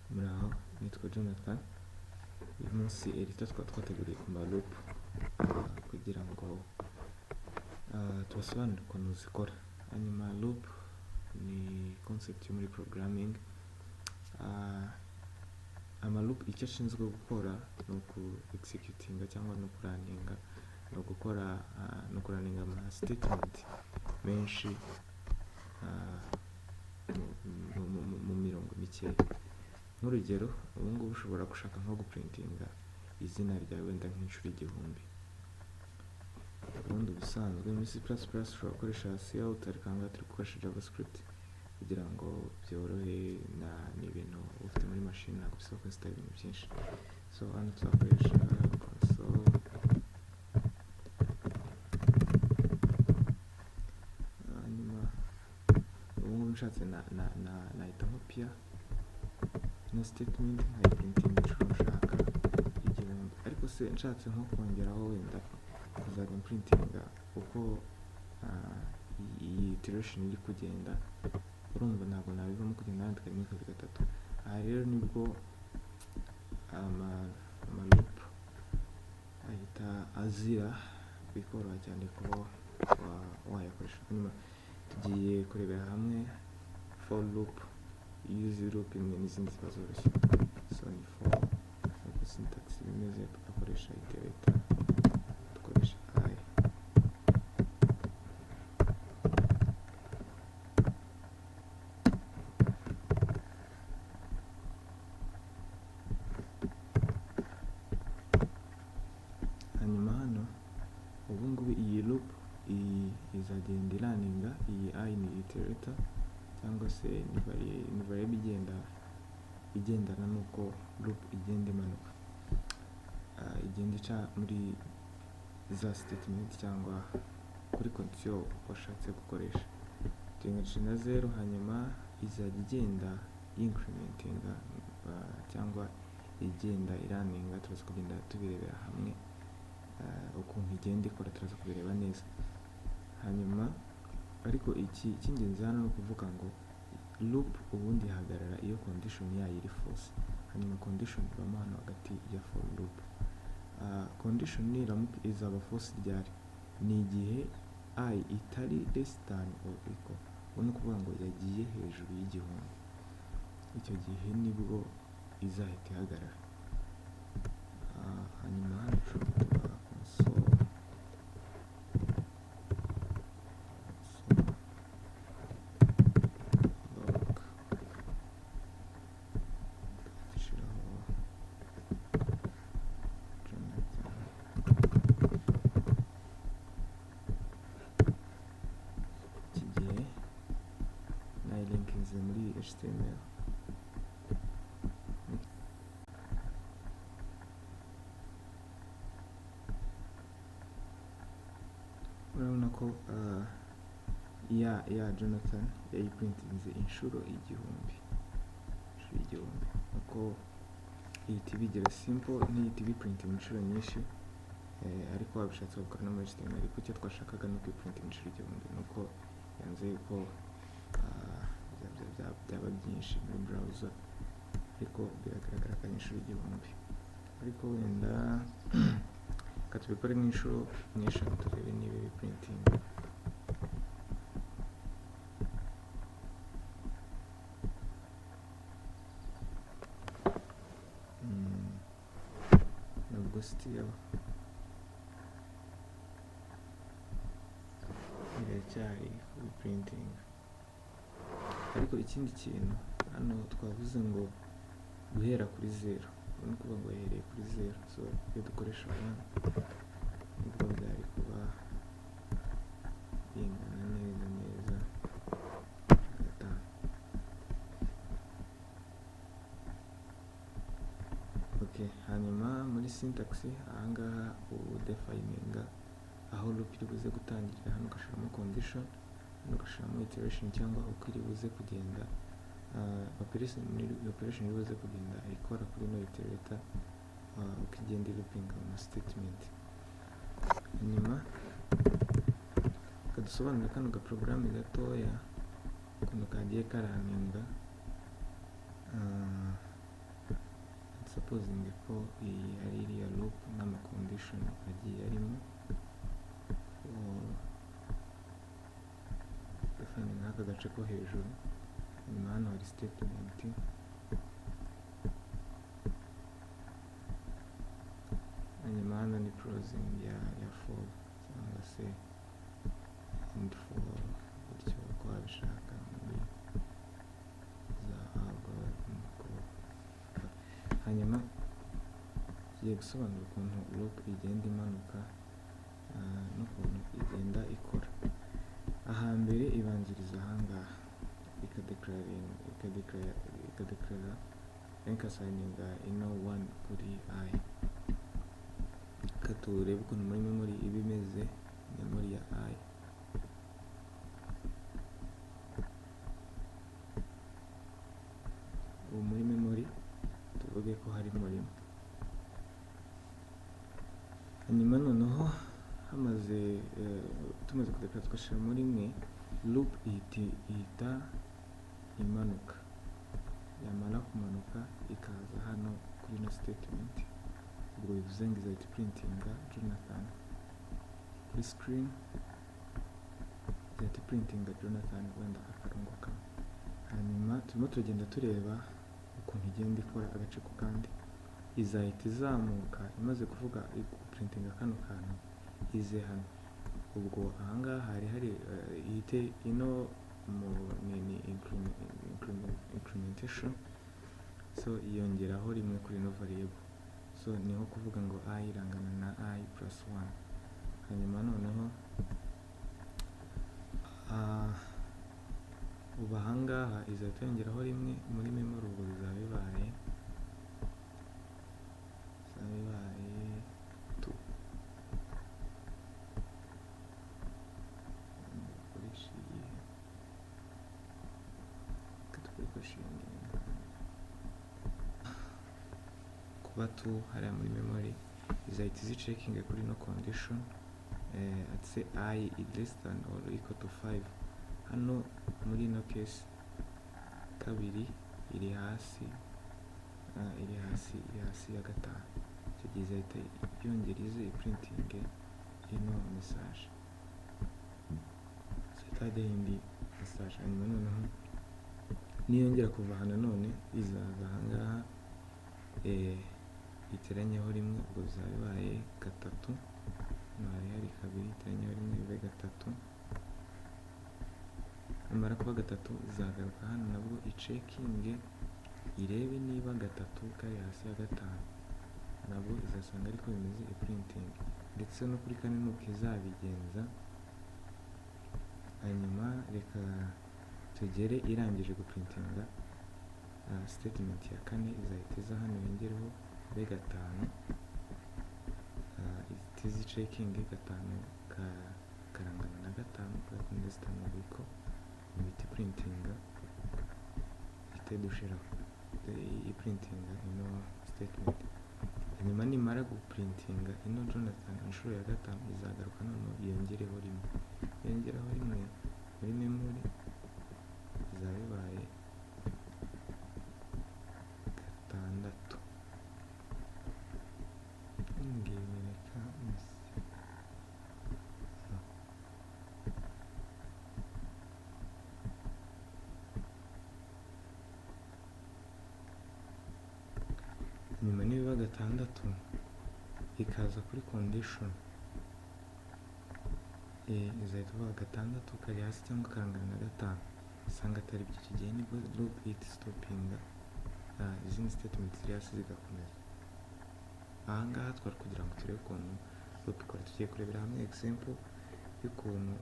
Muraho, nitwa Jonathan. Uyu munsi edita twateguriye ku ma loop kugira ngo tubasobanurire ukuntu zikora. Hanyuma loop ni concept yo muri programming. Ama loop icyo ashinzwe gukora ni uku executinga cyangwa no kuraninga, no gukora no kuraninga ama statement menshi mu mirongo mikeya. Nk'urugero, ubu ngubu ushobora gushaka nko guprintinga izina ryawe wenda nk'inshuro 1000. Ubundi ubusanzwe muri C++ ushobora gukoresha cout, ariko aha ngaha turi gukoresha JavaScript kugira ngo byorohe, n'ibintu ufite muri machine ntabwo bisaba kwesitara ibintu byinshi. So hano tuzakoresha console. Hanyuma ubu ngubu nshatse nahita nkopia na statement nkayiprintinga inshuro nshaka 1000, ariko se nshatse nko kongeraho wenda kuzajya mprintinga uko iyi iteration iri kugenda, urumva ntabwo nabivamo kugenda nandika 1 2 3. Aha rero nibwo ama loop ahita azira, bikoroha cyane kuba wayakoresha. Hanyuma tugiye kurebera hamwe for loop, use loop imwe n'izindi ziba zoroshye. So ni for uko syntax bimeze, tugakoresha iterator, dukoresha I. Hanyuma hano ubu ngubu iyi loop izagenda iraninga. Iyi I ni iterator cyangwa se ni variable igendana nuko loop igenda imanuka, igenda ica muri za statement cyangwa kuri condition washatse gukoresha. Turinganisha na 0, hanyuma izajya igenda incrementinga cyangwa igenda iraninga. Turaza kugenda tubirebera hamwe ukuntu igenda ikora, turaza kubireba neza. Hanyuma ariko icy'ingenzi hano ni ukuvuga ngo loop ubundi ihagarara iyo condition yayo iri false. Hanyuma condition ibamo hano hagati ya for loop. Condition izaba false ryari? Ni igihe I itari less than or equal, ubona kuvuga ngo yagiye hejuru y'igihumbi. Icyo gihe nibwo izahita ihagarara. Hanyuma hano tuba console muri HTML. Urabona ko ya Jonathan yayiprintinze inshuro 1000. Uko ihita ibigira simple, ntihita ibiprintinga inshuro nyinshi, ariko wabishatse wabikora no muri HTML. Ariko icyo twashakaga ni ukuyiprintinga inshuro 1000, nuko yanze yuko byaba byinshi muri browser, ariko biragaragara ko ari inshuro 1000. Ariko wenda katubikore nk'inshuro 5 turebe niba biprinting. Nubwo still biracyari biprinting. Ariko ikindi kintu hano twavuze ngo guhera kuri 0, ubona kuvuga ngo yahereye kuri 0. So iyo dukoresha 1 nibwo byari kuba bingana neza 5. Okay, hanyuma muri syntax ahangaha udefininga aho loop iri buze gutangirira. Hano ugashiramo condition, hano ugashiramo iteration cyangwa uko iri buze kugenda operation iri buze kugenda ikora kuri no iterator, uko igenda loopinga mu statement. Hanyuma kadusobanurira kano ga program gatoya ukuntu kagiye karaninga supposing ko iyi ari iriya loop n'ama condition agiye arimo defining nk'aka gace ko hejuru, hanyuma hano hari statement, hanyuma hano ni closing ya for cyangwa se end for, bityo uko wabishaka muri za algorithm. Hanyuma tugiye gusobanura ukuntu loop igenda imanuka n'ukuntu igenda ikora. Ahambere ibanziriza ahangaha ikadeclara rank assigning ino 1 kuri I. Turebe ukuntu muri memory iba imeze, memory ya I. Ubu muri memory tuvuge ko harimo rimwe, hanyuma noneho tumaze kudeklara tugashyira muri rimwe, loop ihita imanuka. Yamara kumanuka ikaza hano kuri ino statement, ubwo bivuze ngo izahita printinga Jonathan kuri screen, izahita printinga Jonathan wenda akarongo kamwe. Hanyuma turimo turagenda tureba ukuntu igenda ikora agace ku kandi. Izahita izamuka imaze kuvuga printinga kano kantu, ize hano. Ubwo ahangaha hari ihite ino ni incrementation, so iyongeraho rimwe kuri ino variable, so niho kuvuga ngo I irangana na I plus 1. Hanyuma noneho ubu ahangaha izahita yongeraho rimwe muri memory, ubwo bizaba bibaye 2. Kuba 2 hariya muri memory, izahita izi checking kuri no condition at say I is less than or equal to 5. Hano muri ino case kabiri iri hasi ya gatanu, icyo gihe izahita yongera ize printing ino message, zahita indi message. Hanyuma noneho niyongera kuva hano none izaza ahangaha iteranyeho rimwe, ubwo bizaba bibaye 3. Hari kabiri iteranyeho rimwe bibe 3. Amara kuba 3 izagaruka hano nabwo icekinge irebe niba 3 kari hasi ya 5, nabwo izasanga ariko bimeze printing, ndetse no kuri kane nuko izabigenza. Hanyuma reka tugere irangije guprintinga statement ya kane, izahita iza hano yongereho be 5, itizi checking 5 karangana na 5 kandi zitanubiko ibiti printinga itedushiraho printinga ino statement. Hanyuma nimara guprintinga ino Jonathan inshuro ya 5, izagaruka none yongereho rimwe muri memory, izaba bibaye 6. Nyuma nibiba 6 ikaza kuri condition, izahita ivuga 6 kari hasi cyangwa karangana na 5, usanga atari byo. Icyo gihe nibwo loop ihita stopinga izindi statement ziri hasi zigakomeza. Ahangaha twari kugira ngo turebe ukuntu loop ikora. Tugiye kurebera hamwe example y'ukuntu